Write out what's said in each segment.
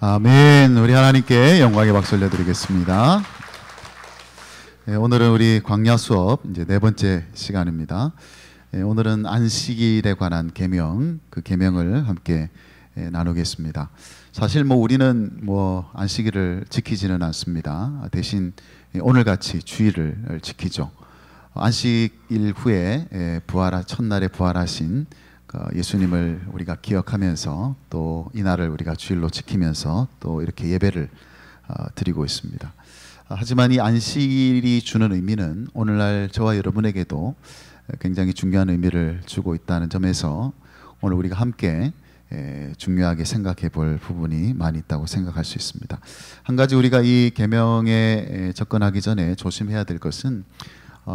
아멘. 우리 하나님께 영광의 박수 올려드리겠습니다. 네, 오늘은 우리 광야 수업 이제 네 번째 시간입니다. 네, 오늘은 안식일에 관한 계명, 그 계명을 함께 나누겠습니다. 사실 우리는 안식일을 지키지는 않습니다. 대신 오늘같이 주일을 지키죠. 안식일 후에 첫날에 부활하신 예수님을 우리가 기억하면서 또 이날을 우리가 주일로 지키면서 또 이렇게 예배를 드리고 있습니다. 하지만 이 안식일이 주는 의미는 오늘날 저와 여러분에게도 굉장히 중요한 의미를 주고 있다는 점에서 오늘 우리가 함께 중요하게 생각해 볼 부분이 많이 있다고 생각할 수 있습니다. 한 가지 우리가 이 계명에 접근하기 전에 조심해야 될 것은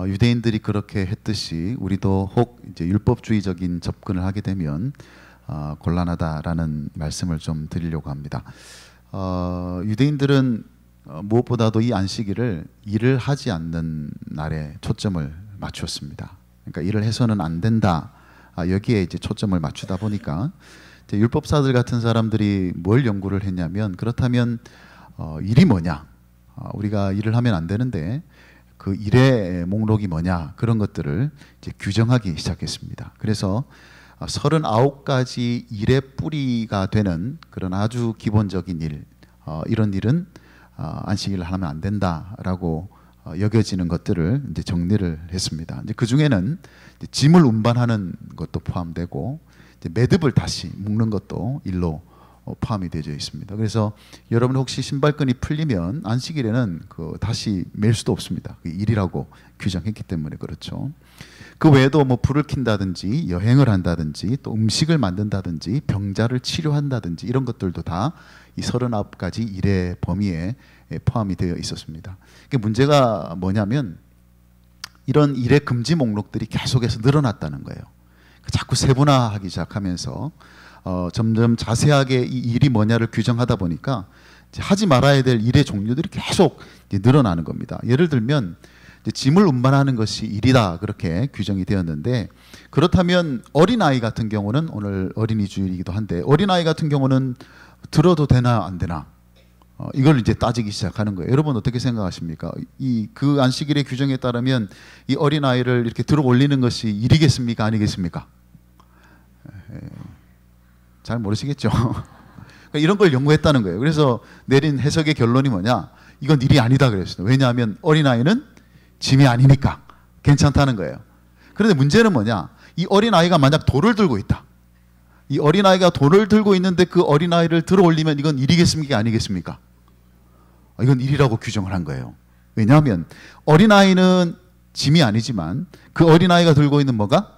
유대인들이 그렇게 했듯이 우리도 혹 이제 율법주의적인 접근을 하게 되면 곤란하다라는 말씀을 좀 드리려고 합니다. 유대인들은 무엇보다도 이 안식일을 일을 하지 않는 날에 초점을 맞추었습니다. 그러니까 일을 해서는 안 된다. 여기에 이제 초점을 맞추다 보니까 이제 율법사들 같은 사람들이 뭘 연구를 했냐면, 그렇다면 일이 뭐냐? 우리가 일을 하면 안 되는데 그 일의 목록이 뭐냐, 그런 것들을 이제 규정하기 시작했습니다. 그래서 39가지 일의 뿌리가 되는 그런 아주 기본적인 일, 이런 일은 안식일을 하면 안 된다라고 여겨지는 것들을 이제 정리를 했습니다. 이제 그 중에는 이제 짐을 운반하는 것도 포함되고 이제 매듭을 다시 묶는 것도 일로 포함이 되어 있습니다. 그래서 여러분 혹시 신발끈이 풀리면 안식일에는 다시 맬 수도 없습니다. 일이라고 규정했기 때문에 그렇죠. 그 외에도 불을 킨다든지 여행을 한다든지 또 음식을 만든다든지 병자를 치료한다든지 이런 것들도 다 이 39가지 일의 범위에 포함이 되어 있었습니다. 문제가 뭐냐면 이런 일의 금지 목록들이 계속해서 늘어났다는 거예요. 자꾸 세분화하기 시작하면서 점점 자세하게 이 일이 뭐냐를 규정하다 보니까 하지 말아야 될 일의 종류들이 계속 늘어나는 겁니다. 예를 들면 짐을 운반하는 것이 일이다, 그렇게 규정이 되었는데, 그렇다면 어린아이 같은 경우는, 오늘 어린이 주일이기도 한데 어린아이 같은 경우는 들어도 되나 안 되나, 이걸 이제 따지기 시작하는 거예요. 여러분 어떻게 생각하십니까? 그 안식일의 규정에 따르면 이 어린아이를 이렇게 들어 올리는 것이 일이겠습니까, 아니겠습니까? 잘 모르시겠죠? 그러니까 이런 걸 연구했다는 거예요. 그래서 내린 해석의 결론이 뭐냐? 이건 일이 아니다 그랬어요. 왜냐하면 어린아이는 짐이 아니니까 괜찮다는 거예요. 그런데 문제는 뭐냐? 이 어린아이가 만약 돌을 들고 있다. 이 어린아이가 돌을 들고 있는데 그 어린아이를 들어 올리면 이건 일이겠습니까, 아니겠습니까? 이건 일이라고 규정을 한 거예요. 왜냐하면 어린아이는 짐이 아니지만 그 어린아이가 들고 있는 뭐가?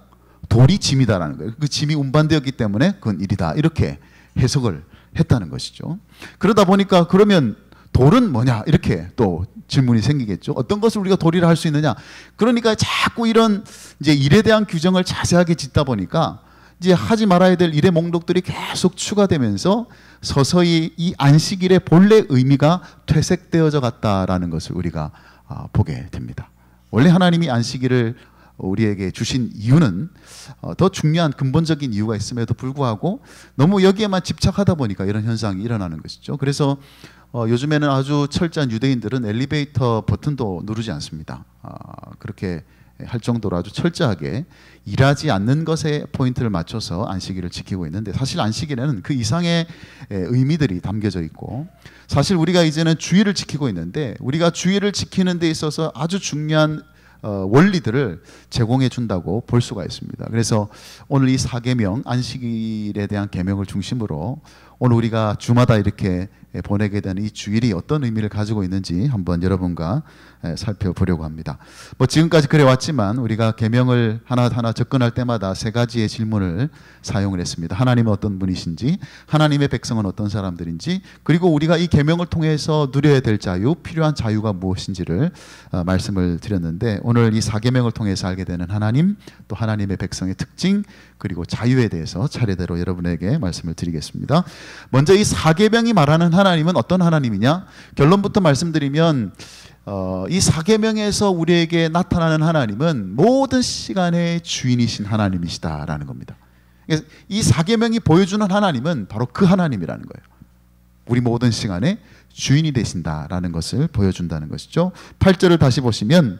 돌이 짐이다라는 거예요. 그 짐이 운반되었기 때문에 그건 일이다, 이렇게 해석을 했다는 것이죠. 그러다 보니까 그러면 돌은 뭐냐, 이렇게 또 질문이 생기겠죠. 어떤 것을 우리가 돌이라 할 수 있느냐. 그러니까 자꾸 이런 이제 일에 대한 규정을 자세하게 짓다 보니까 이제 하지 말아야 될 일의 목록들이 계속 추가되면서 서서히 이 안식일의 본래 의미가 퇴색되어져 갔다라는 것을 우리가 보게 됩니다. 원래 하나님이 안식일을 우리에게 주신 이유는 더 중요한 근본적인 이유가 있음에도 불구하고 너무 여기에만 집착하다 보니까 이런 현상이 일어나는 것이죠. 그래서 요즘에는 아주 철저한 유대인들은 엘리베이터 버튼도 누르지 않습니다. 그렇게 할 정도로 아주 철저하게 일하지 않는 것에 포인트를 맞춰서 안식일을 지키고 있는데, 사실 안식일에는 그 이상의 의미들이 담겨져 있고, 사실 우리가 이제는 주일을 지키고 있는데 우리가 주일을 지키는 데 있어서 아주 중요한 원리들을 제공해 준다고 볼 수가 있습니다. 그래서 오늘 이 사계명, 안식일에 대한 계명을 중심으로 오늘 우리가 주마다 이렇게 보내게 되는 이 주일이 어떤 의미를 가지고 있는지 한번 여러분과 살펴보려고 합니다. 지금까지 그래 왔지만 우리가 계명을 하나하나 접근할 때마다 세 가지의 질문을 사용을 했습니다. 하나님은 어떤 분이신지, 하나님의 백성은 어떤 사람들인지, 그리고 우리가 이 계명을 통해서 누려야 될 자유, 필요한 자유가 무엇인지를 말씀을 드렸는데, 오늘 이 사계명을 통해서 알게 되는 하나님, 또 하나님의 백성의 특징, 그리고 자유에 대해서 차례대로 여러분에게 말씀을 드리겠습니다. 먼저 이 사계명이 말하는 하나님은 어떤 하나님이냐? 결론부터 말씀드리면 이 사계명에서 우리에게 나타나는 하나님은 모든 시간의 주인이신 하나님이시다라는 겁니다. 이 사계명이 보여주는 하나님은 바로 그 하나님이라는 거예요. 우리 모든 시간의 주인이 되신다라는 것을 보여준다는 것이죠. 8절을 다시 보시면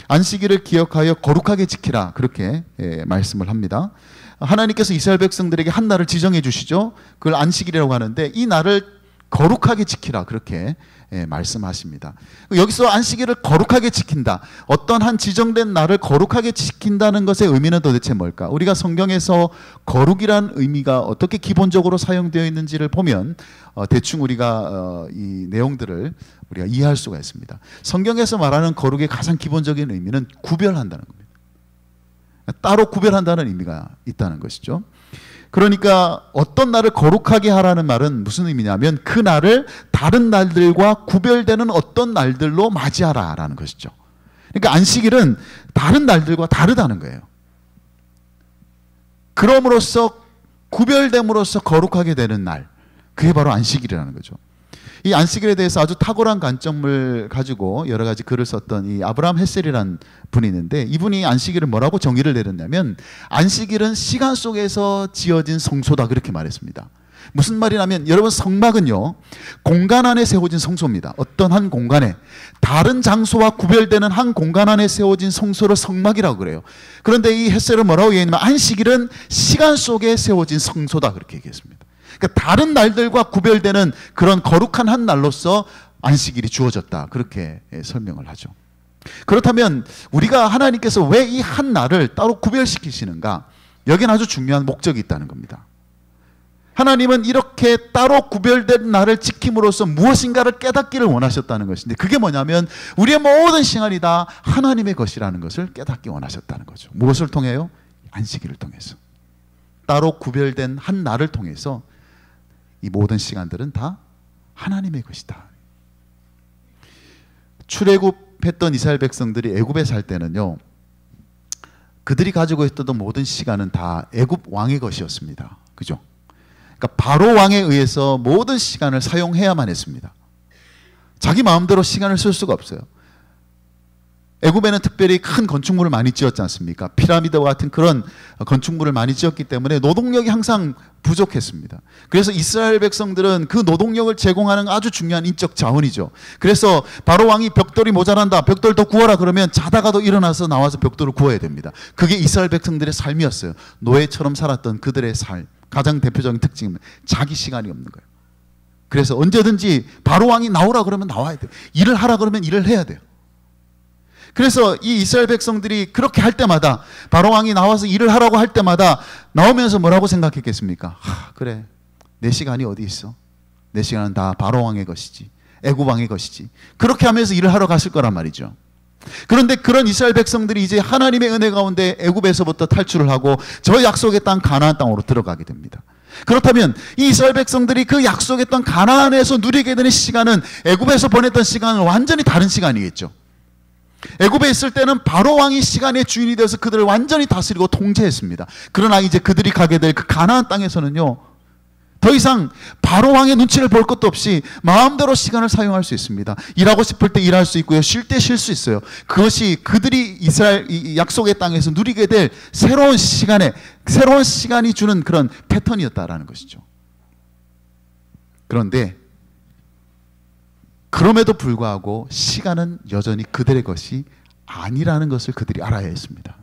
안식일을 기억하여 거룩하게 지키라 그렇게 말씀을 합니다. 하나님께서 이스라엘 백성들에게 한 날을 지정해 주시죠. 그걸 안식일이라고 하는데 이 날을 거룩하게 지키라 그렇게 말씀하십니다. 여기서 안식일을 거룩하게 지킨다. 어떤 한 지정된 날을 거룩하게 지킨다는 것의 의미는 도대체 뭘까? 우리가 성경에서 거룩이란 의미가 어떻게 기본적으로 사용되어 있는지를 보면 대충 우리가 이 내용들을 우리가 이해할 수가 있습니다. 성경에서 말하는 거룩의 가장 기본적인 의미는 구별한다는 겁니다. 따로 구별한다는 의미가 있다는 것이죠. 그러니까 어떤 날을 거룩하게 하라는 말은 무슨 의미냐면 그 날을 다른 날들과 구별되는 어떤 날들로 맞이하라라는 것이죠. 그러니까 안식일은 다른 날들과 다르다는 거예요. 그럼으로써 구별됨으로써 거룩하게 되는 날, 그게 바로 안식일이라는 거죠. 이 안식일에 대해서 아주 탁월한 관점을 가지고 여러 가지 글을 썼던 이 아브라함 헬셀이라는 분이 있는데, 이분이 안식일을 뭐라고 정의를 내렸냐면 안식일은 시간 속에서 지어진 성소다 그렇게 말했습니다. 무슨 말이냐면 여러분, 성막은요 공간 안에 세워진 성소입니다. 어떤 한 공간에, 다른 장소와 구별되는 한 공간 안에 세워진 성소를 성막이라고 그래요. 그런데 이 헬셀은 뭐라고 얘기했냐면 안식일은 시간 속에 세워진 성소다 그렇게 얘기했습니다. 그러니까 다른 날들과 구별되는 그런 거룩한 한 날로서 안식일이 주어졌다 그렇게 설명을 하죠. 그렇다면 우리가 하나님께서 왜 이 한 날을 따로 구별시키시는가? 여기는 아주 중요한 목적이 있다는 겁니다. 하나님은 이렇게 따로 구별된 날을 지킴으로써 무엇인가를 깨닫기를 원하셨다는 것인데, 그게 뭐냐면 우리의 모든 시간이 다 하나님의 것이라는 것을 깨닫기 원하셨다는 거죠. 무엇을 통해요? 안식일을 통해서. 따로 구별된 한 날을 통해서 이 모든 시간들은 다 하나님의 것이다. 출애굽했던 이스라엘 백성들이 애굽에 살 때는요, 그들이 가지고 있던 모든 시간은 다 애굽 왕의 것이었습니다. 그죠? 그러니까 바로 왕에 의해서 모든 시간을 사용해야만 했습니다. 자기 마음대로 시간을 쓸 수가 없어요. 애굽에는 특별히 큰 건축물을 많이 지었지 않습니까? 피라미드와 같은 그런 건축물을 많이 지었기 때문에 노동력이 항상 부족했습니다. 그래서 이스라엘 백성들은 그 노동력을 제공하는 아주 중요한 인적 자원이죠. 그래서 바로 왕이 벽돌이 모자란다, 벽돌 더 구워라 그러면 자다가도 일어나서 나와서 벽돌을 구워야 됩니다. 그게 이스라엘 백성들의 삶이었어요. 노예처럼 살았던 그들의 삶, 가장 대표적인 특징은 자기 시간이 없는 거예요. 그래서 언제든지 바로 왕이 나오라 그러면 나와야 돼요. 일을 하라 그러면 일을 해야 돼요. 그래서 이 이스라엘 백성들이 그렇게 할 때마다, 바로 왕이 나와서 일을 하라고 할 때마다 나오면서 뭐라고 생각했겠습니까? 그래, 내 시간이 어디 있어? 내 시간은 다 바로 왕의 것이지, 애굽 왕의 것이지. 그렇게 하면서 일을 하러 갔을 거란 말이죠. 그런데 그런 이스라엘 백성들이 이제 하나님의 은혜 가운데 애굽에서부터 탈출을 하고 저 약속의 땅 가나안 땅으로 들어가게 됩니다. 그렇다면 이 이스라엘 백성들이 그 약속의 땅 가나안에서 누리게 되는 시간은 애굽에서 보냈던 시간은 완전히 다른 시간이겠죠. 애굽에 있을 때는 바로 왕이 시간의 주인이 되어서 그들을 완전히 다스리고 통제했습니다. 그러나 이제 그들이 가게 될 그 가나안 땅에서는요, 더 이상 바로 왕의 눈치를 볼 것도 없이 마음대로 시간을 사용할 수 있습니다. 일하고 싶을 때 일할 수 있고요, 쉴 때 쉴 수 있어요. 그것이 그들이 이스라엘 이 약속의 땅에서 누리게 될 새로운 시간이 주는 그런 패턴이었다라는 것이죠. 그런데 그럼에도 불구하고 시간은 여전히 그들의 것이 아니라는 것을 그들이 알아야 했습니다.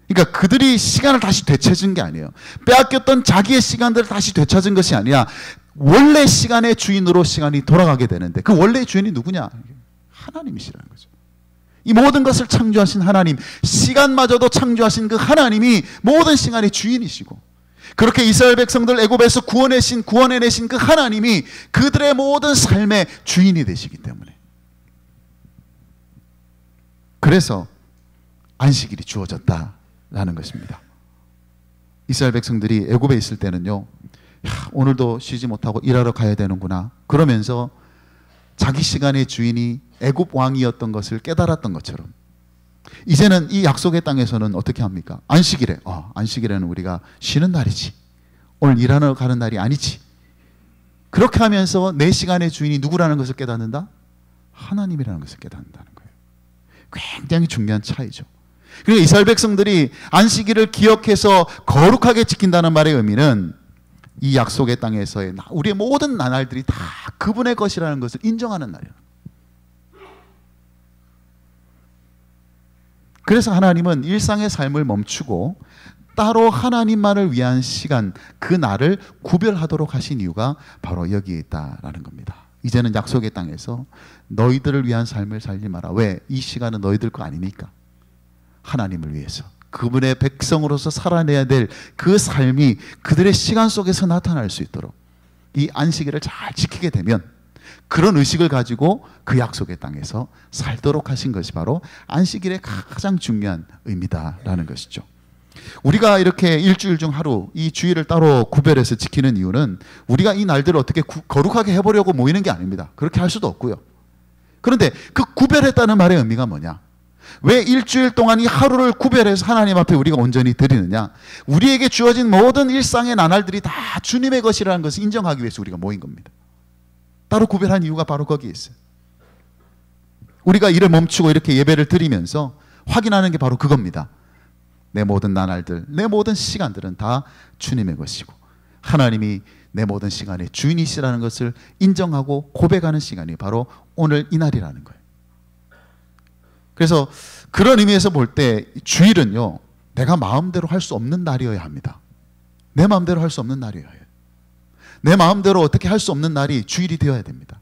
그러니까 그들이 시간을 다시 되찾은 게 아니에요. 빼앗겼던 자기의 시간들을 다시 되찾은 것이 아니라 원래 시간의 주인으로 시간이 돌아가게 되는데, 그 원래의 주인이 누구냐? 하나님이시라는 거죠. 이 모든 것을 창조하신 하나님, 시간마저도 창조하신 그 하나님이 모든 시간의 주인이시고, 그렇게 이스라엘 백성들 애굽에서 구원해내신 그 하나님이 그들의 모든 삶의 주인이 되시기 때문에, 그래서 안식일이 주어졌다라는 것입니다. 이스라엘 백성들이 애굽에 있을 때는요, 오늘도 쉬지 못하고 일하러 가야 되는구나 그러면서 자기 시간의 주인이 애굽 왕이었던 것을 깨달았던 것처럼, 이제는 이 약속의 땅에서는 어떻게 합니까? 안식일에, 안식일에는 우리가 쉬는 날이지, 오늘 일하러 가는 날이 아니지. 그렇게 하면서 내 시간의 주인이 누구라는 것을 깨닫는다? 하나님이라는 것을 깨닫는다는 거예요. 굉장히 중요한 차이죠. 그리고 이스라엘 백성들이 안식일을 기억해서 거룩하게 지킨다는 말의 의미는 이 약속의 땅에서의 우리의 모든 나날들이 다 그분의 것이라는 것을 인정하는 날이에요. 그래서 하나님은 일상의 삶을 멈추고 따로 하나님만을 위한 시간, 그 날을 구별하도록 하신 이유가 바로 여기에 있다라는 겁니다. 이제는 약속의 땅에서 너희들을 위한 삶을 살지 마라. 왜? 이 시간은 너희들 거 아니니까. 하나님을 위해서 그분의 백성으로서 살아내야 될 그 삶이 그들의 시간 속에서 나타날 수 있도록 이 안식일을 잘 지키게 되면, 그런 의식을 가지고 그 약속의 땅에서 살도록 하신 것이 바로 안식일의 가장 중요한 의미다라는 것이죠. 우리가 이렇게 일주일 중 하루 이 주일을 따로 구별해서 지키는 이유는 우리가 이 날들을 어떻게 거룩하게 해보려고 모이는 게 아닙니다. 그렇게 할 수도 없고요. 그런데 그 구별했다는 말의 의미가 뭐냐? 왜 일주일 동안 이 하루를 구별해서 하나님 앞에 우리가 온전히 드리느냐? 우리에게 주어진 모든 일상의 나날들이 다 주님의 것이라는 것을 인정하기 위해서 우리가 모인 겁니다. 따로 구별한 이유가 바로 거기에 있어요. 우리가 일을 멈추고 이렇게 예배를 드리면서 확인하는 게 바로 그겁니다. 내 모든 나날들, 내 모든 시간들은 다 주님의 것이고 하나님이 내 모든 시간의 주인이시라는 것을 인정하고 고백하는 시간이 바로 오늘 이 날이라는 거예요. 그래서 그런 의미에서 볼 때 주일은요, 내가 마음대로 할 수 없는 날이어야 합니다. 내 마음대로 할 수 없는 날이어야 해요. 내 마음대로 어떻게 할 수 없는 날이 주일이 되어야 됩니다.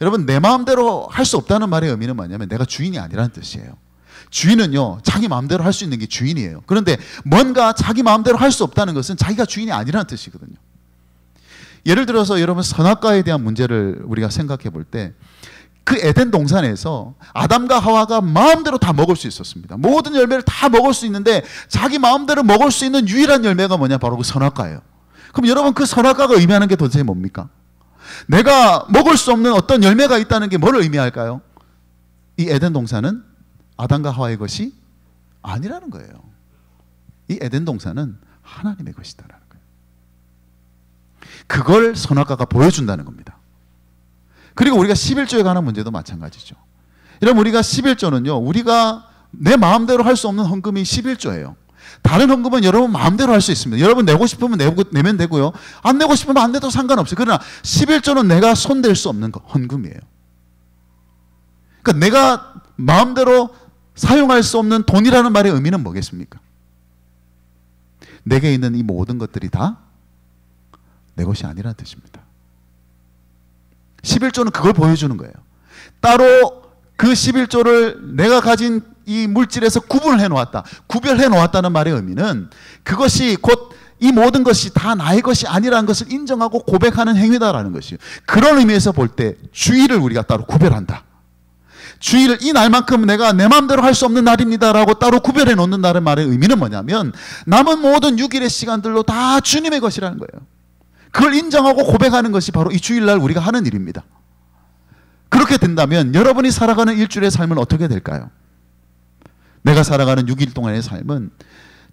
여러분, 내 마음대로 할 수 없다는 말의 의미는 뭐냐면 내가 주인이 아니라는 뜻이에요. 주인은요, 자기 마음대로 할 수 있는 게 주인이에요. 그런데 뭔가 자기 마음대로 할 수 없다는 것은 자기가 주인이 아니라는 뜻이거든요. 예를 들어서 여러분, 선악과에 대한 문제를 우리가 생각해 볼 때 그 에덴 동산에서 아담과 하와가 마음대로 다 먹을 수 있었습니다. 모든 열매를 다 먹을 수 있는데 자기 마음대로 먹을 수 있는 유일한 열매가 뭐냐? 바로 그 선악과예요. 그럼 여러분, 그 선악과가 의미하는 게 도대체 뭡니까? 내가 먹을 수 없는 어떤 열매가 있다는 게 뭘 의미할까요? 이 에덴 동산은 아담과 하와의 것이 아니라는 거예요. 이 에덴 동산은 하나님의 것이다라는 거예요. 그걸 선악과가 보여준다는 겁니다. 그리고 우리가 11조에 관한 문제도 마찬가지죠. 여러분, 우리가 11조는요, 우리가 내 마음대로 할 수 없는 헌금이 11조예요. 다른 헌금은 여러분 마음대로 할 수 있습니다. 여러분 내고 싶으면 내면 되고요. 안 내고 싶으면 안 내도 상관없어요. 그러나 11조는 내가 손댈 수 없는 헌금이에요. 그러니까 내가 마음대로 사용할 수 없는 돈이라는 말의 의미는 뭐겠습니까? 내게 있는 이 모든 것들이 다 내 것이 아니라는 뜻입니다. 11조는 그걸 보여주는 거예요. 따로 그 11조를 내가 가진 이 물질에서 구분을 해놓았다. 구별해 놓았다는 말의 의미는 그것이 곧 이 모든 것이 다 나의 것이 아니라는 것을 인정하고 고백하는 행위다라는 것이에요. 그런 의미에서 볼 때 주일을 우리가 따로 구별한다. 주일을 이 날만큼 내가 내 마음대로 할 수 없는 날입니다라고 따로 구별해 놓는다는 말의 의미는 뭐냐면 남은 모든 6일의 시간들로 다 주님의 것이라는 거예요. 그걸 인정하고 고백하는 것이 바로 이 주일날 우리가 하는 일입니다. 그렇게 된다면 여러분이 살아가는 일주일의 삶은 어떻게 될까요? 내가 살아가는 6일 동안의 삶은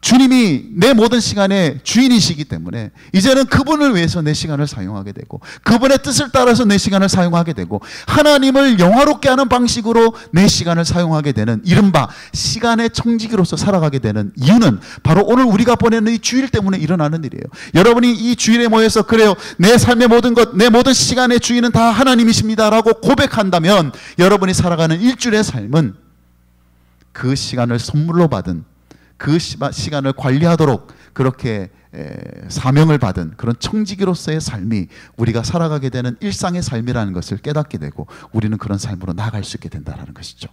주님이 내 모든 시간의 주인이시기 때문에 이제는 그분을 위해서 내 시간을 사용하게 되고 그분의 뜻을 따라서 내 시간을 사용하게 되고 하나님을 영화롭게 하는 방식으로 내 시간을 사용하게 되는 이른바 시간의 청지기로서 살아가게 되는 이유는 바로 오늘 우리가 보내는 이 주일 때문에 일어나는 일이에요. 여러분이 이 주일에 모여서 그래요, 내 삶의 모든 것, 내 모든 시간의 주인은 다 하나님이십니다라고 고백한다면 여러분이 살아가는 일주일의 삶은 그 시간을 선물로 받은, 그 시간을 관리하도록 그렇게 사명을 받은 그런 청지기로서의 삶이 우리가 살아가게 되는 일상의 삶이라는 것을 깨닫게 되고 우리는 그런 삶으로 나아갈 수 있게 된다는 것이죠.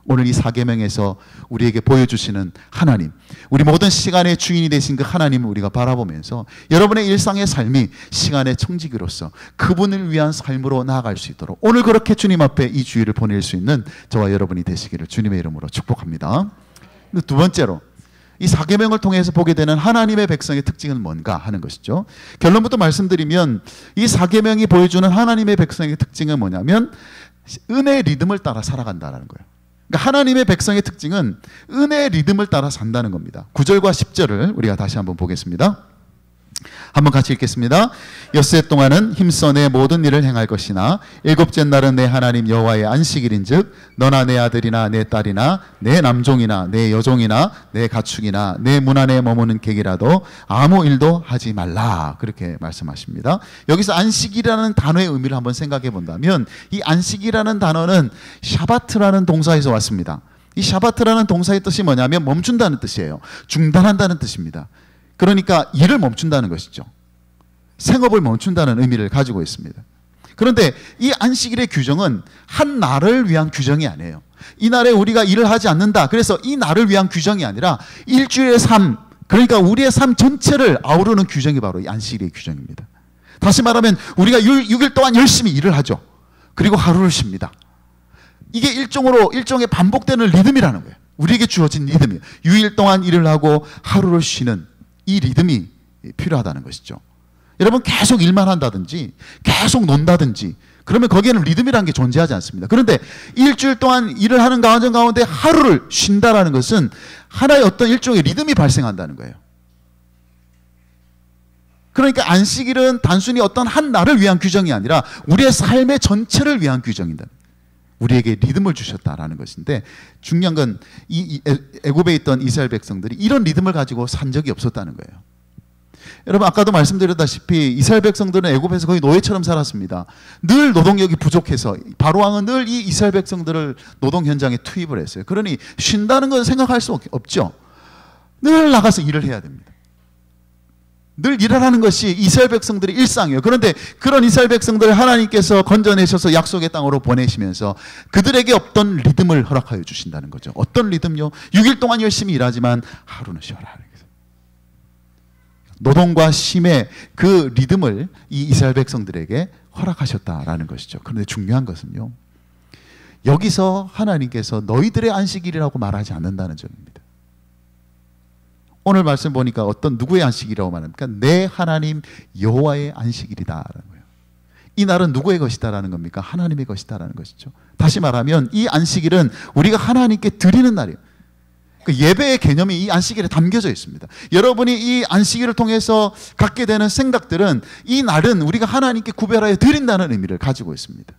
오늘 이 사계명에서 우리에게 보여주시는 하나님, 우리 모든 시간의 주인이 되신 그 하나님을 우리가 바라보면서 여러분의 일상의 삶이 시간의 청지기로서 그분을 위한 삶으로 나아갈 수 있도록 오늘 그렇게 주님 앞에 이 주일을 보낼 수 있는 저와 여러분이 되시기를 주님의 이름으로 축복합니다. 두 번째로 이 사계명을 통해서 보게 되는 하나님의 백성의 특징은 뭔가 하는 것이죠. 결론부터 말씀드리면 이 사계명이 보여주는 하나님의 백성의 특징은 뭐냐면 은혜의 리듬을 따라 살아간다는 거예요. 그러니까 하나님의 백성의 특징은 은혜의 리듬을 따라 산다는 겁니다. 9절과 10절을 우리가 다시 한번 보겠습니다. 한번 같이 읽겠습니다. 엿새 동안은 힘써 내 모든 일을 행할 것이나 일곱째 날은 내 하나님 여호와의 안식일인즉 너나 내 아들이나 내 딸이나 내 남종이나 내 여종이나 내 가축이나 내 문 안에 머무는 객이라도 아무 일도 하지 말라. 그렇게 말씀하십니다. 여기서 안식이라는 단어의 의미를 한번 생각해 본다면 이 안식이라는 단어는 샤바트라는 동사에서 왔습니다. 이 샤바트라는 동사의 뜻이 뭐냐면 멈춘다는 뜻이에요. 중단한다는 뜻입니다. 그러니까 일을 멈춘다는 것이죠. 생업을 멈춘다는 의미를 가지고 있습니다. 그런데 이 안식일의 규정은 한 날을 위한 규정이 아니에요. 이 날에 우리가 일을 하지 않는다. 그래서 이 날을 위한 규정이 아니라 일주일의 삶, 그러니까 우리의 삶 전체를 아우르는 규정이 바로 이 안식일의 규정입니다. 다시 말하면 우리가 6일 동안 열심히 일을 하죠. 그리고 하루를 쉽니다. 이게 일종의 반복되는 리듬이라는 거예요. 우리에게 주어진 리듬이에요. 6일 동안 일을 하고 하루를 쉬는 이 리듬이 필요하다는 것이죠. 여러분 계속 일만 한다든지 계속 논다든지 그러면 거기에는 리듬이라는 게 존재하지 않습니다. 그런데 일주일 동안 일을 하는 과정 가운데 하루를 쉰다라는 것은 하나의 어떤 일종의 리듬이 발생한다는 거예요. 그러니까 안식일은 단순히 어떤 한 날을 위한 규정이 아니라 우리의 삶의 전체를 위한 규정이다. 우리에게 리듬을 주셨다라는 것인데 중요한 건 이 애굽에 있던 이스라엘 백성들이 이런 리듬을 가지고 산 적이 없었다는 거예요. 여러분 아까도 말씀드렸다시피 이스라엘 백성들은 애굽에서 거의 노예처럼 살았습니다. 늘 노동력이 부족해서 바로 왕은 늘 이 이스라엘 백성들을 노동 현장에 투입을 했어요. 그러니 쉰다는 건 생각할 수 없죠. 늘 나가서 일을 해야 됩니다. 늘 일하라는 것이 이스라엘 백성들의 일상이에요. 그런데 그런 이스라엘 백성들을 하나님께서 건져내셔서 약속의 땅으로 보내시면서 그들에게 없던 리듬을 허락하여 주신다는 거죠. 어떤 리듬요? 6일 동안 열심히 일하지만 하루는 쉬어라. 노동과 쉼의 그 리듬을 이 이스라엘 백성들에게 허락하셨다라는 것이죠. 그런데 중요한 것은요, 여기서 하나님께서 너희들의 안식일이라고 말하지 않는다는 점입니다. 오늘 말씀 보니까 어떤 누구의 안식이라고 말합니까? 내 하나님 여호와의 안식일이다라는 거예요. 이 날은 누구의 것이다라는 겁니까? 하나님의 것이다라는 것이죠. 다시 말하면 이 안식일은 우리가 하나님께 드리는 날이에요. 그 예배의 개념이 이 안식일에 담겨져 있습니다. 여러분이 이 안식일을 통해서 갖게 되는 생각들은 이 날은 우리가 하나님께 구별하여 드린다는 의미를 가지고 있습니다.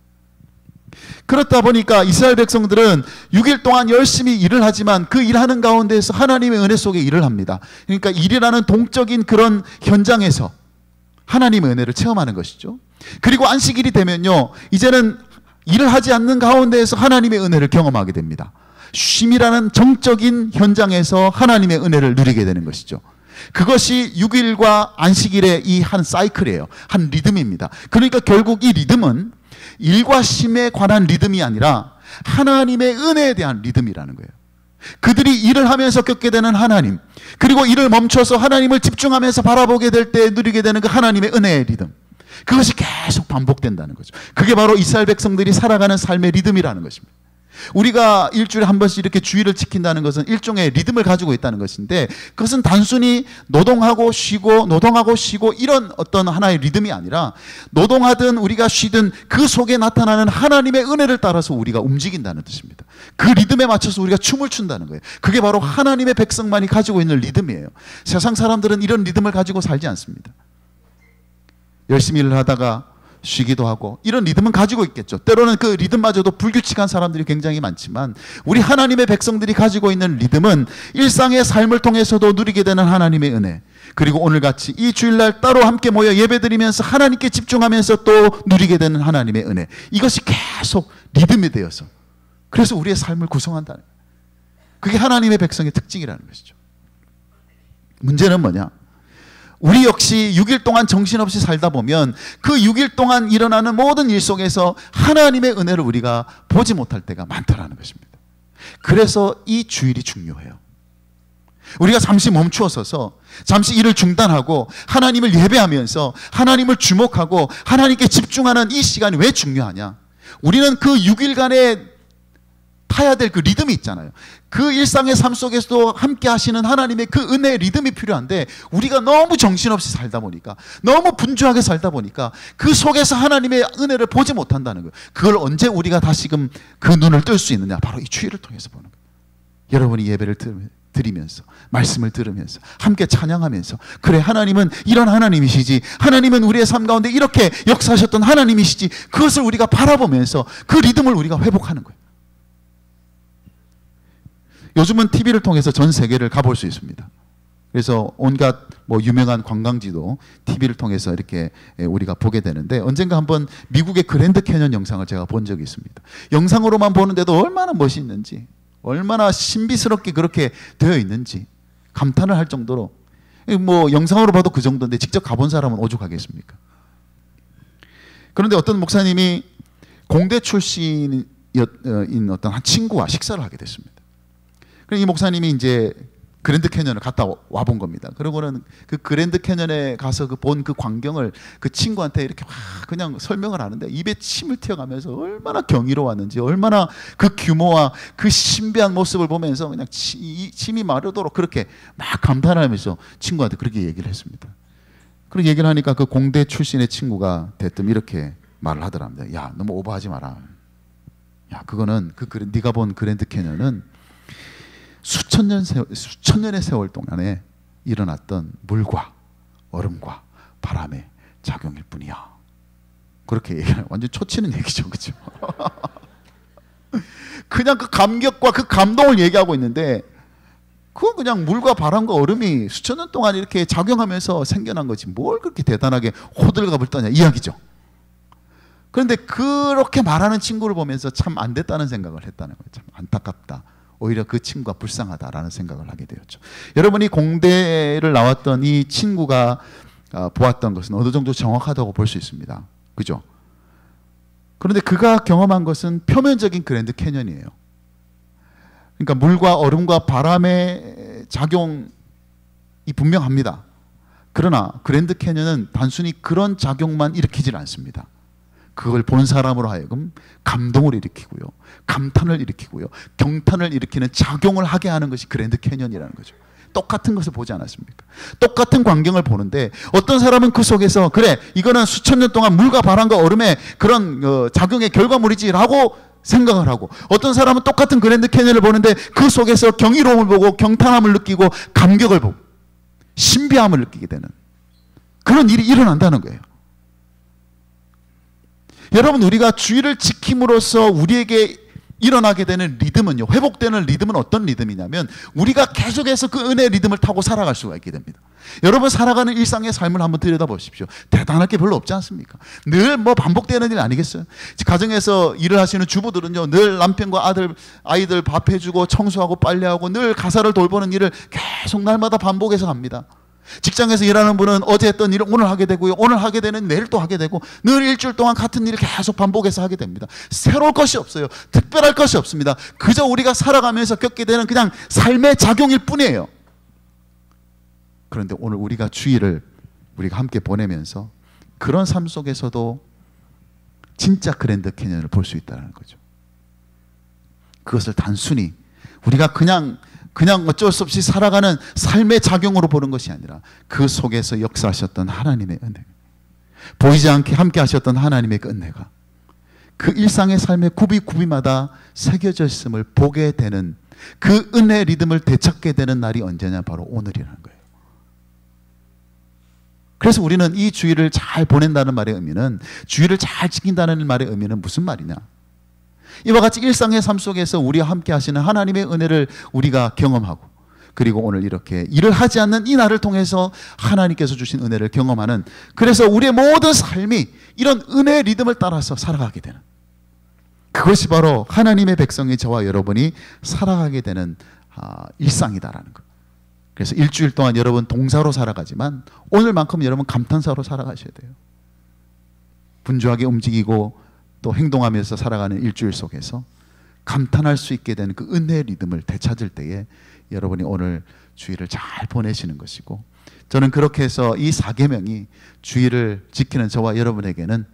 그렇다 보니까 이스라엘 백성들은 6일 동안 열심히 일을 하지만 그 일하는 가운데에서 하나님의 은혜 속에 일을 합니다. 그러니까 일이라는 동적인 그런 현장에서 하나님의 은혜를 체험하는 것이죠. 그리고 안식일이 되면요, 이제는 일을 하지 않는 가운데에서 하나님의 은혜를 경험하게 됩니다. 쉼이라는 정적인 현장에서 하나님의 은혜를 누리게 되는 것이죠. 그것이 6일과 안식일의 이 한 사이클이에요. 한 리듬입니다. 그러니까 결국 이 리듬은 일과 쉼에 관한 리듬이 아니라 하나님의 은혜에 대한 리듬이라는 거예요. 그들이 일을 하면서 겪게 되는 하나님, 그리고 일을 멈춰서 하나님을 집중하면서 바라보게 될 때 누리게 되는 그 하나님의 은혜의 리듬, 그것이 계속 반복된다는 거죠. 그게 바로 이스라엘 백성들이 살아가는 삶의 리듬이라는 것입니다. 우리가 일주일에 한 번씩 이렇게 주일을 지킨다는 것은 일종의 리듬을 가지고 있다는 것인데, 그것은 단순히 노동하고 쉬고 이런 어떤 하나의 리듬이 아니라 노동하든 우리가 쉬든 그 속에 나타나는 하나님의 은혜를 따라서 우리가 움직인다는 뜻입니다. 그 리듬에 맞춰서 우리가 춤을 춘다는 거예요. 그게 바로 하나님의 백성만이 가지고 있는 리듬이에요. 세상 사람들은 이런 리듬을 가지고 살지 않습니다. 열심히 일을 하다가 쉬기도 하고 이런 리듬은 가지고 있겠죠. 때로는 그 리듬마저도 불규칙한 사람들이 굉장히 많지만 우리 하나님의 백성들이 가지고 있는 리듬은 일상의 삶을 통해서도 누리게 되는 하나님의 은혜, 그리고 오늘같이 이 주일날 따로 함께 모여 예배드리면서 하나님께 집중하면서 또 누리게 되는 하나님의 은혜, 이것이 계속 리듬이 되어서 그래서 우리의 삶을 구성한다는 거예요. 그게 하나님의 백성의 특징이라는 것이죠. 문제는 뭐냐? 우리 역시 6일 동안 정신없이 살다 보면 그 6일 동안 일어나는 모든 일 속에서 하나님의 은혜를 우리가 보지 못할 때가 많다라는 것입니다. 그래서 이 주일이 중요해요. 우리가 잠시 멈추어 서서 잠시 일을 중단하고 하나님을 예배하면서 하나님을 주목하고 하나님께 집중하는 이 시간이 왜 중요하냐? 우리는 그 6일간의 타야 될 그 리듬이 있잖아요. 그 일상의 삶 속에서도 함께 하시는 하나님의 그 은혜의 리듬이 필요한데 우리가 너무 정신없이 살다 보니까, 너무 분주하게 살다 보니까 그 속에서 하나님의 은혜를 보지 못한다는 거예요. 그걸 언제 우리가 다시금 그 눈을 뜰 수 있느냐? 바로 이 주일을 통해서 보는 거예요. 여러분이 예배를 들으면 드리면서 말씀을 들으면서 함께 찬양하면서 그래 하나님은 이런 하나님이시지, 하나님은 우리의 삶 가운데 이렇게 역사하셨던 하나님이시지, 그것을 우리가 바라보면서 그 리듬을 우리가 회복하는 거예요. 요즘은 TV를 통해서 전 세계를 가볼 수 있습니다. 그래서 온갖 유명한 관광지도 TV를 통해서 이렇게 우리가 보게 되는데, 언젠가 한번 미국의 그랜드 캐년 영상을 제가 본 적이 있습니다. 영상으로만 보는데도 얼마나 멋있는지, 얼마나 신비스럽게 그렇게 되어 있는지 감탄을 할 정도로, 영상으로 봐도 그 정도인데 직접 가본 사람은 오죽하겠습니까? 그런데 어떤 목사님이 공대 출신인 어떤 한 친구와 식사를 하게 됐습니다. 그래서 이 목사님이 이제 그랜드 캐년을 갔다 와 본 겁니다. 그러고는 그 그랜드 캐년에 가서 본 그 광경을 그 친구한테 이렇게 그냥 설명을 하는데 입에 침을 튀어가면서 얼마나 경이로웠는지, 얼마나 그 규모와 그 신비한 모습을 보면서 그냥 침이 마르도록 그렇게 막 감탄하면서 친구한테 그렇게 얘기를 했습니다. 그렇게 얘기를 하니까 그 공대 출신의 친구가 대뜸 이렇게 말을 하더랍니다. 야, 너무 오버하지 마라. 야, 그거는 네가 본 그랜드 캐년은 수천 년의 세월 동안에 일어났던 물과 얼음과 바람의 작용일 뿐이야. 그렇게 얘기하는, 완전 초치는 얘기죠, 그렇죠? 그냥 그 감격과 그 감동을 얘기하고 있는데, 그건 그냥 물과 바람과 얼음이 수천 년 동안 이렇게 작용하면서 생겨난 거지 뭘 그렇게 대단하게 호들갑을 떠냐 이야기죠. 그런데 그렇게 말하는 친구를 보면서 참 안 됐다는 생각을 했다는 거예요. 참 안타깝다. 오히려 그 친구가 불쌍하다라는 생각을 하게 되었죠. 여러분이 공대를 나왔던 이 친구가 보았던 것은 어느 정도 정확하다고 볼 수 있습니다. 그죠? 그런데 그가 경험한 것은 표면적인 그랜드 캐년이에요. 그러니까 물과 얼음과 바람의 작용이 분명합니다. 그러나 그랜드 캐년은 단순히 그런 작용만 일으키질 않습니다. 그걸 본 사람으로 하여금 감동을 일으키고요, 감탄을 일으키고요, 경탄을 일으키는 작용을 하게 하는 것이 그랜드 캐년이라는 거죠. 똑같은 것을 보지 않았습니까? 똑같은 광경을 보는데 어떤 사람은 그 속에서 그래 이거는 수천 년 동안 물과 바람과 얼음의 그런 작용의 결과물이지라고 생각을 하고, 어떤 사람은 똑같은 그랜드 캐년을 보는데 그 속에서 경이로움을 보고 경탄함을 느끼고 감격을 보고 신비함을 느끼게 되는 그런 일이 일어난다는 거예요. 여러분, 우리가 주의를 지킴으로써 우리에게 일어나게 되는 리듬은요, 회복되는 리듬은 어떤 리듬이냐면 우리가 계속해서 그 은혜의 리듬을 타고 살아갈 수가 있게 됩니다. 여러분, 살아가는 일상의 삶을 한번 들여다보십시오. 대단할 게 별로 없지 않습니까? 늘 반복되는 일 아니겠어요? 가정에서 일을 하시는 주부들은요, 늘 남편과 아이들 밥해주고 청소하고 빨래하고 늘 가사를 돌보는 일을 계속 날마다 반복해서 갑니다. 직장에서 일하는 분은 어제 했던 일을 오늘 하게 되고요, 오늘 하게 되는 내일 또 하게 되고, 늘 일주일 동안 같은 일을 계속 반복해서 하게 됩니다. 새로울 것이 없어요. 특별할 것이 없습니다. 그저 우리가 살아가면서 겪게 되는 그냥 삶의 작용일 뿐이에요. 그런데 오늘 우리가 주일을 우리가 함께 보내면서 그런 삶 속에서도 진짜 그랜드 캐년을 볼 수 있다는 거죠. 그것을 단순히 우리가 그냥 어쩔 수 없이 살아가는 삶의 작용으로 보는 것이 아니라 그 속에서 역사하셨던 하나님의 은혜, 보이지 않게 함께 하셨던 하나님의 그 은혜가 그 일상의 삶의 구비마다 새겨져 있음을 보게 되는 그 은혜의 리듬을 되찾게 되는 날이 언제냐, 바로 오늘이라는 거예요. 그래서 우리는 이 주일을 잘 보낸다는 말의 의미는, 주일을 잘 지킨다는 말의 의미는 무슨 말이냐, 이와 같이 일상의 삶 속에서 우리와 함께 하시는 하나님의 은혜를 우리가 경험하고, 그리고 오늘 이렇게 일을 하지 않는 이 날을 통해서 하나님께서 주신 은혜를 경험하는, 그래서 우리의 모든 삶이 이런 은혜의 리듬을 따라서 살아가게 되는, 그것이 바로 하나님의 백성이 저와 여러분이 살아가게 되는 일상이다라는 것. 그래서 일주일 동안 여러분 동사로 살아가지만 오늘만큼 여러분 감탄사로 살아가셔야 돼요. 분주하게 움직이고 또 행동하면서 살아가는 일주일 속에서 감탄할 수 있게 되는 그 은혜의 리듬을 되찾을 때에 여러분이 오늘 주일을 잘 보내시는 것이고, 저는 그렇게 해서 이 4계명이 주일을 지키는 저와 여러분에게는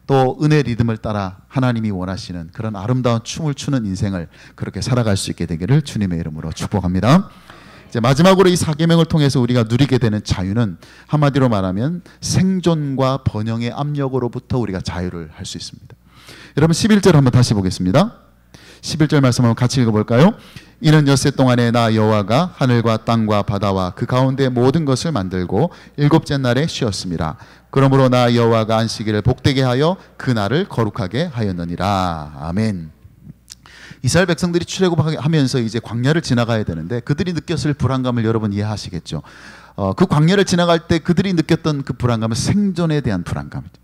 또 은혜의 리듬을 따라 하나님이 원하시는 그런 아름다운 춤을 추는 인생을 그렇게 살아갈 수 있게 되기를 주님의 이름으로 축복합니다. 이제 마지막으로 이 4계명을 통해서 우리가 누리게 되는 자유는 한마디로 말하면 생존과 번영의 압력으로부터 우리가 자유를 할 수 있습니다. 여러분 11절 한번 다시 보겠습니다. 11절 말씀 한번 같이 읽어볼까요? 이는 엿새 동안에 나 여호와가 하늘과 땅과 바다와 그 가운데 모든 것을 만들고 일곱째 날에 쉬었습니다. 그러므로 나 여호와가 안식일을 복되게 하여 그 날을 거룩하게 하였느니라. 아멘. 이스라엘 백성들이 출애굽하면서 이제 광야를 지나가야 되는데 그들이 느꼈을 불안감을 여러분 이해하시겠죠. 그 광야를 지나갈 때 그들이 느꼈던 그 불안감은 생존에 대한 불안감이죠.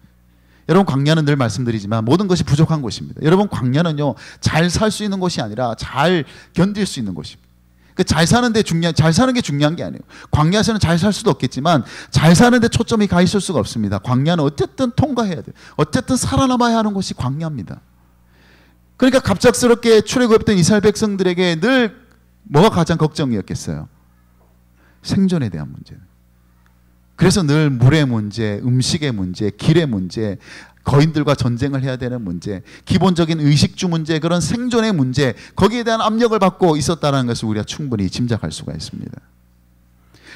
여러분, 광야는 늘 말씀드리지만 모든 것이 부족한 곳입니다. 여러분, 광야는요 잘 살 수 있는 곳이 아니라 잘 견딜 수 있는 곳입니다. 잘 사는 게 중요한 게 아니에요. 광야에서는 잘 살 수도 없겠지만 잘 사는 데 초점이 가 있을 수가 없습니다. 광야는 어쨌든 통과해야 돼요. 어쨌든 살아남아야 하는 곳이 광야입니다. 그러니까 갑작스럽게 출애굽했던 이스라엘 백성들에게 늘 뭐가 가장 걱정이었겠어요? 생존에 대한 문제. 그래서 늘 물의 문제, 음식의 문제, 길의 문제, 거인들과 전쟁을 해야 되는 문제, 기본적인 의식주 문제, 그런 생존의 문제, 거기에 대한 압력을 받고 있었다는 것을 우리가 충분히 짐작할 수가 있습니다.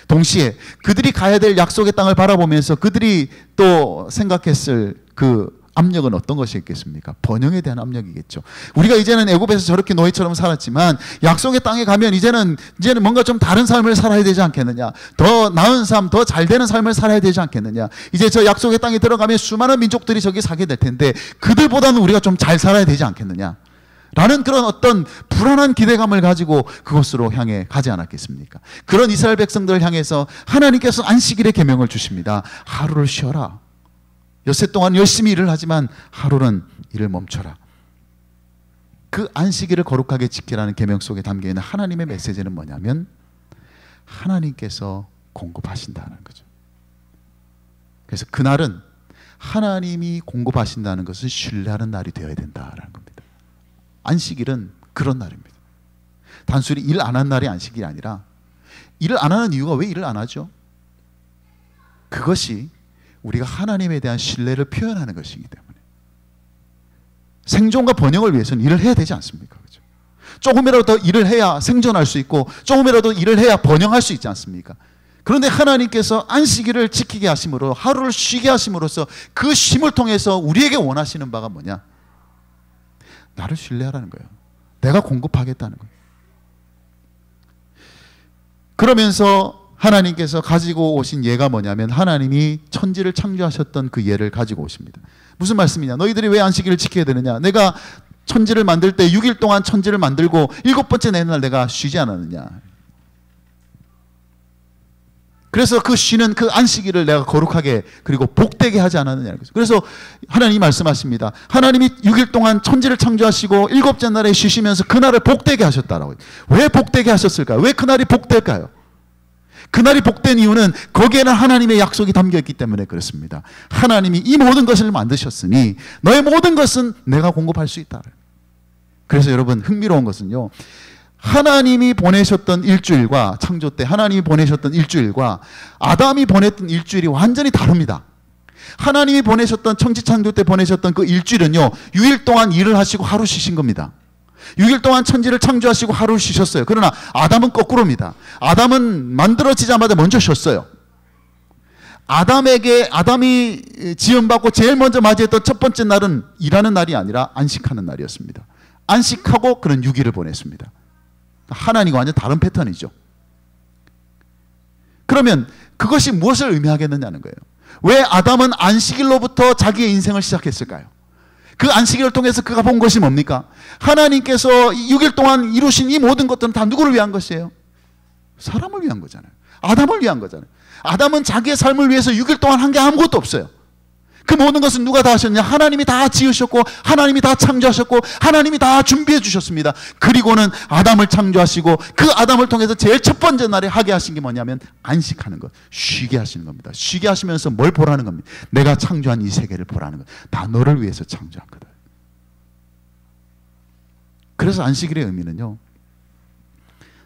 동시에 그들이 가야 될 약속의 땅을 바라보면서 그들이 또 생각했을 그 압력은 어떤 것이겠습니까? 번영에 대한 압력이겠죠. 우리가 이제는 애굽에서 저렇게 노예처럼 살았지만 약속의 땅에 가면 이제는 뭔가 좀 다른 삶을 살아야 되지 않겠느냐, 더 나은 삶, 더 잘 되는 삶을 살아야 되지 않겠느냐. 이제 저 약속의 땅에 들어가면 수많은 민족들이 저기 사게 될 텐데 그들보다는 우리가 좀 잘 살아야 되지 않겠느냐 라는 그런 어떤 불안한 기대감을 가지고 그곳으로 향해 가지 않았겠습니까? 그런 이스라엘 백성들을 향해서 하나님께서 안식일의 계명을 주십니다. 하루를 쉬어라. 엿새 동안 열심히 일을 하지만 하루는 일을 멈춰라. 그 안식일을 거룩하게 지키라는 계명 속에 담겨있는 하나님의 메시지는 뭐냐면 하나님께서 공급하신다는 거죠. 그래서 그날은 하나님이 공급하신다는 것을 신뢰하는 날이 되어야 된다는 겁니다. 안식일은 그런 날입니다. 단순히 일 안 한 날이 안식일이 아니라, 일을 안 하는 이유가 왜 일을 안 하죠? 그것이 우리가 하나님에 대한 신뢰를 표현하는 것이기 때문에. 생존과 번영을 위해서는 일을 해야 되지 않습니까? 그렇죠? 조금이라도 더 일을 해야 생존할 수 있고 조금이라도 일을 해야 번영할 수 있지 않습니까? 그런데 하나님께서 안식일을 지키게 하심으로, 하루를 쉬게 하심으로써 그 쉼을 통해서 우리에게 원하시는 바가 뭐냐? 나를 신뢰하라는 거예요. 내가 공급하겠다는 거예요. 그러면서 하나님께서 가지고 오신 예가 뭐냐면 하나님이 천지를 창조하셨던 그 예를 가지고 오십니다. 무슨 말씀이냐? 너희들이 왜 안식일을 지켜야 되느냐? 내가 천지를 만들 때 6일 동안 천지를 만들고 7번째 내는 날 내가 쉬지 않았느냐? 그래서 그 쉬는 그 안식일을 내가 거룩하게 그리고 복되게 하지 않았느냐. 그래서 하나님이 말씀하십니다. 하나님이 6일 동안 천지를 창조하시고 7째 날에 쉬시면서 그날을 복되게 하셨다라고. 왜 복되게 하셨을까요? 왜 그날이 복될까요? 그날이 복된 이유는 거기에는 하나님의 약속이 담겨있기 때문에 그렇습니다. 하나님이 이 모든 것을 만드셨으니 너의 모든 것은 내가 공급할 수 있다. 그래서 여러분, 흥미로운 것은요, 하나님이 보내셨던 일주일과, 창조 때 하나님이 보내셨던 일주일과 아담이 보냈던 일주일이 완전히 다릅니다. 하나님이 보내셨던, 천지 창조 때 보내셨던 그 일주일은요 6일 동안 일을 하시고 하루 쉬신 겁니다. 6일 동안 천지를 창조하시고 하루 쉬셨어요. 그러나 아담은 거꾸로입니다. 아담은 만들어지자마자 먼저 쉬었어요. 아담이 지음받고 제일 먼저 맞이했던 첫 번째 날은 일하는 날이 아니라 안식하는 날이었습니다. 안식하고 그런 6일을 보냈습니다. 하나님과 완전 다른 패턴이죠. 그러면 그것이 무엇을 의미하겠느냐는 거예요. 왜 아담은 안식일로부터 자기의 인생을 시작했을까요? 그 안식일을 통해서 그가 본 것이 뭡니까? 하나님께서 6일 동안 이루신 이 모든 것들은 다 누구를 위한 것이에요? 사람을 위한 거잖아요. 아담을 위한 거잖아요. 아담은 자기의 삶을 위해서 6일 동안 한 게 아무것도 없어요. 그 모든 것은 누가 다 하셨냐? 하나님이 다 지으셨고 하나님이 다 창조하셨고 하나님이 다 준비해 주셨습니다. 그리고는 아담을 창조하시고 그 아담을 통해서 제일 첫 번째 날에 하게 하신 게 뭐냐면 안식하는 것, 쉬게 하시는 겁니다. 쉬게 하시면서 뭘 보라는 겁니다. 내가 창조한 이 세계를 보라는 것. 다 너를 위해서 창조한 거다. 그래서 안식일의 의미는요,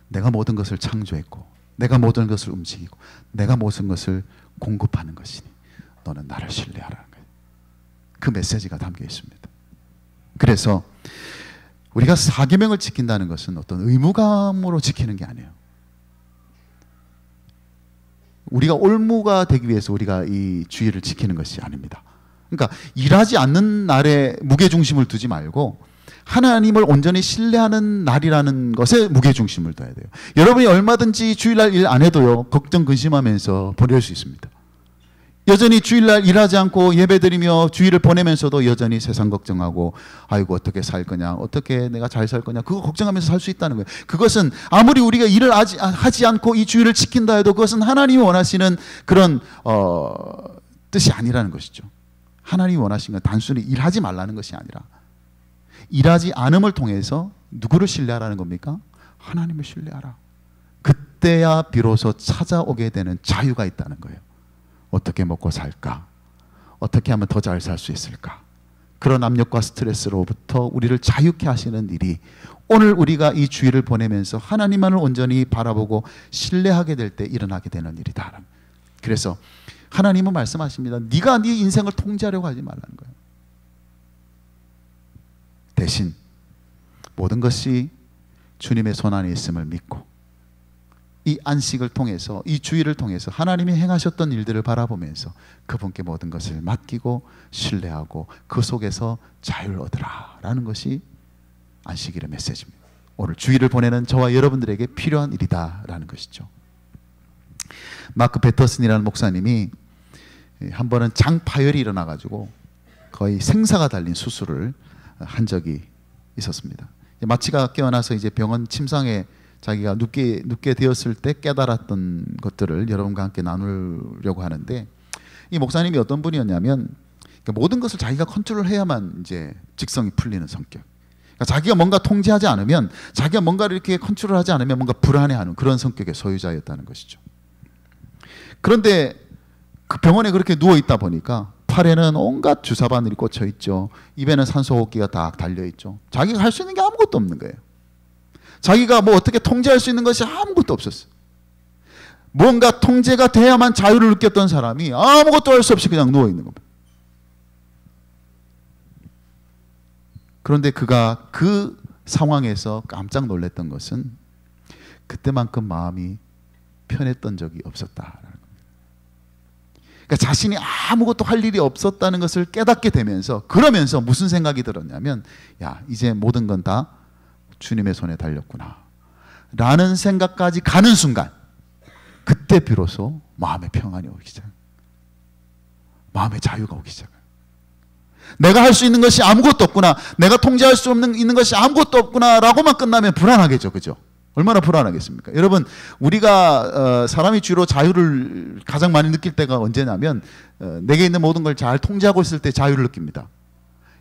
내가 모든 것을 창조했고 내가 모든 것을 움직이고 내가 모든 것을 공급하는 것이니 너는 나를 신뢰하라는 거예요. 그 메시지가 담겨 있습니다. 그래서 우리가 사계명을 지킨다는 것은 어떤 의무감으로 지키는 게 아니에요. 우리가 올무가 되기 위해서 우리가 이 주의를 지키는 것이 아닙니다. 그러니까 일하지 않는 날에 무게중심을 두지 말고 하나님을 온전히 신뢰하는 날이라는 것에 무게중심을 둬야 돼요. 여러분이 얼마든지 주일날 일 안 해도요, 걱정 근심하면서 보낼 수 있습니다. 여전히 주일날 일하지 않고 예배드리며 주일을 보내면서도 여전히 세상 걱정하고, 아이고 어떻게 살 거냐, 어떻게 내가 잘 살 거냐, 그거 걱정하면서 살 수 있다는 거예요. 그것은 아무리 우리가 일을 하지 않고 이 주일을 지킨다 해도 그것은 하나님이 원하시는 그런 뜻이 아니라는 것이죠. 하나님이 원하시는 건 단순히 일하지 말라는 것이 아니라, 일하지 않음을 통해서 누구를 신뢰하라는 겁니까? 하나님을 신뢰하라. 그때야 비로소 찾아오게 되는 자유가 있다는 거예요. 어떻게 먹고 살까? 어떻게 하면 더 잘 살 수 있을까? 그런 압력과 스트레스로부터 우리를 자유케 하시는 일이 오늘 우리가 이 주일을 보내면서 하나님만을 온전히 바라보고 신뢰하게 될 때 일어나게 되는 일이다. 그래서 하나님은 말씀하십니다. 네가 네 인생을 통제하려고 하지 말라는 거예요. 대신 모든 것이 주님의 손안에 있음을 믿고 이 안식을 통해서, 이 주일을 통해서 하나님이 행하셨던 일들을 바라보면서 그분께 모든 것을 맡기고 신뢰하고 그 속에서 자유를 얻으라 라는 것이 안식일의 메시지입니다. 오늘 주일을 보내는 저와 여러분들에게 필요한 일이다라는 것이죠. 마크 배터슨이라는 목사님이 한 번은 장파열이 일어나가지고 거의 생사가 달린 수술을 한 적이 있었습니다. 마치가 깨어나서 이제 병원 침상에 자기가 눕게 되었을 때 깨달았던 것들을 여러분과 함께 나누려고 하는데, 이 목사님이 어떤 분이었냐면 모든 것을 자기가 컨트롤해야만 이제 직성이 풀리는 성격. 그러니까 자기가 뭔가 통제하지 않으면, 자기가 뭔가를 이렇게 컨트롤하지 않으면 뭔가 불안해하는 그런 성격의 소유자였다는 것이죠. 그런데 그 병원에 그렇게 누워 있다 보니까 팔에는 온갖 주사 바늘이 꽂혀 있죠. 입에는 산소호흡기가 다 달려 있죠. 자기가 할 수 있는 게 아무것도 없는 거예요. 자기가 뭐 어떻게 통제할 수 있는 것이 아무것도 없었어요. 뭔가 통제가 돼야만 자유를 느꼈던 사람이 아무것도 할 수 없이 그냥 누워 있는 겁니다. 그런데 그가 그 상황에서 깜짝 놀랐던 것은 그때만큼 마음이 편했던 적이 없었다라는 겁니다. 그러니까 자신이 아무것도 할 일이 없었다는 것을 깨닫게 되면서, 그러면서 무슨 생각이 들었냐면, 야, 이제 모든 건 다 주님의 손에 달렸구나 라는 생각까지 가는 순간, 그때 비로소 마음의 평안이 오기 시작해요. 마음의 자유가 오기 시작해요. 내가 할 수 있는 것이 아무것도 없구나, 내가 통제할 수 있는 것이 아무것도 없구나 라고만 끝나면 불안하겠죠. 그죠? 얼마나 불안하겠습니까? 여러분, 우리가 사람이 주로 자유를 가장 많이 느낄 때가 언제냐면 내게 있는 모든 걸 잘 통제하고 있을 때 자유를 느낍니다.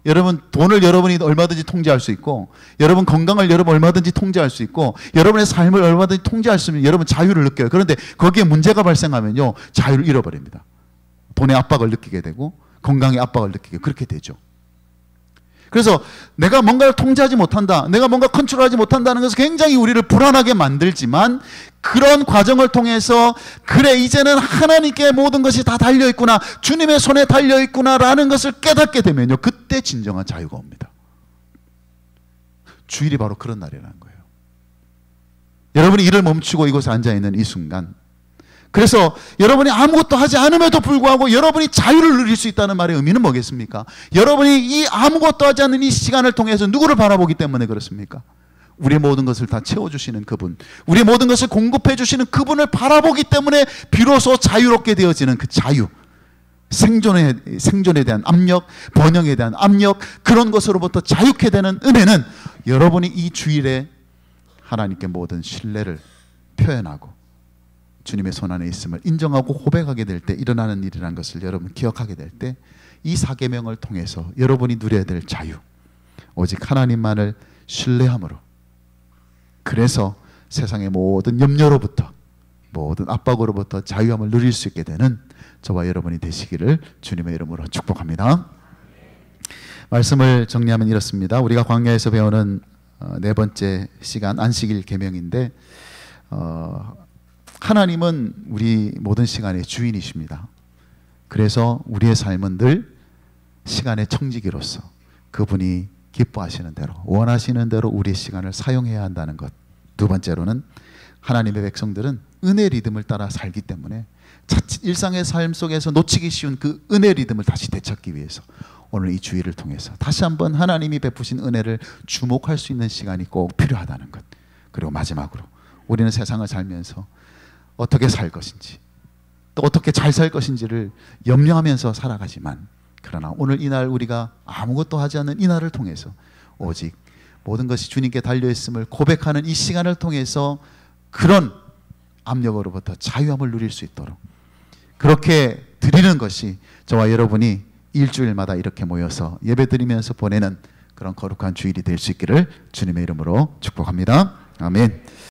여러분, 돈을 여러분이 얼마든지 통제할 수 있고, 여러분 건강을 여러분 얼마든지 통제할 수 있고, 여러분의 삶을 얼마든지 통제할 수 있으면 여러분 자유를 느껴요. 그런데 거기에 문제가 발생하면요, 자유를 잃어버립니다. 돈의 압박을 느끼게 되고 건강의 압박을 느끼게, 그렇게 되죠. 그래서 내가 뭔가를 통제하지 못한다, 내가 뭔가 컨트롤하지 못한다는 것은 굉장히 우리를 불안하게 만들지만, 그런 과정을 통해서 그래, 이제는 하나님께 모든 것이 다 달려있구나, 주님의 손에 달려있구나 라는 것을 깨닫게 되면요, 그때 진정한 자유가 옵니다. 주일이 바로 그런 날이라는 거예요. 여러분이 일을 멈추고 이곳에 앉아있는 이 순간, 그래서 여러분이 아무것도 하지 않음에도 불구하고 여러분이 자유를 누릴 수 있다는 말의 의미는 뭐겠습니까? 여러분이 이 아무것도 하지 않는 이 시간을 통해서 누구를 바라보기 때문에 그렇습니까? 우리의 모든 것을 다 채워주시는 그분, 우리의 모든 것을 공급해 주시는 그분을 바라보기 때문에 비로소 자유롭게 되어지는 그 자유, 생존에 대한 압력, 번영에 대한 압력, 그런 것으로부터 자유케 되는 은혜는 여러분이 이 주일에 하나님께 모든 신뢰를 표현하고 주님의 손안에 있음을 인정하고 고백하게 될 때 일어나는 일이라는 것을 여러분 기억하게 될 때, 이 사계명을 통해서 여러분이 누려야 될 자유, 오직 하나님만을 신뢰함으로, 그래서 세상의 모든 염려로부터, 모든 압박으로부터 자유함을 누릴 수 있게 되는 저와 여러분이 되시기를 주님의 이름으로 축복합니다. 말씀을 정리하면 이렇습니다. 우리가 광야에서 배우는 네 번째 시간, 안식일 계명인데, 하나님은 우리 모든 시간의 주인이십니다. 그래서 우리의 삶은 늘 시간의 청지기로서 그분이 기뻐하시는 대로, 원하시는 대로 우리의 시간을 사용해야 한다는 것. 두 번째로는 하나님의 백성들은 은혜 리듬을 따라 살기 때문에 자칫 일상의 삶 속에서 놓치기 쉬운 그 은혜 리듬을 다시 되찾기 위해서 오늘 이 주일을 통해서 다시 한번 하나님이 베푸신 은혜를 주목할 수 있는 시간이 꼭 필요하다는 것. 그리고 마지막으로 우리는 세상을 살면서 어떻게 살 것인지 또 어떻게 잘 살 것인지를 염려하면서 살아가지만, 그러나 오늘 이날 우리가 아무것도 하지 않는 이날을 통해서 오직 모든 것이 주님께 달려있음을 고백하는 이 시간을 통해서 그런 압력으로부터 자유함을 누릴 수 있도록 그렇게 드리는 것이 저와 여러분이 일주일마다 이렇게 모여서 예배드리면서 보내는 그런 거룩한 주일이 될 수 있기를 주님의 이름으로 축복합니다. 아멘.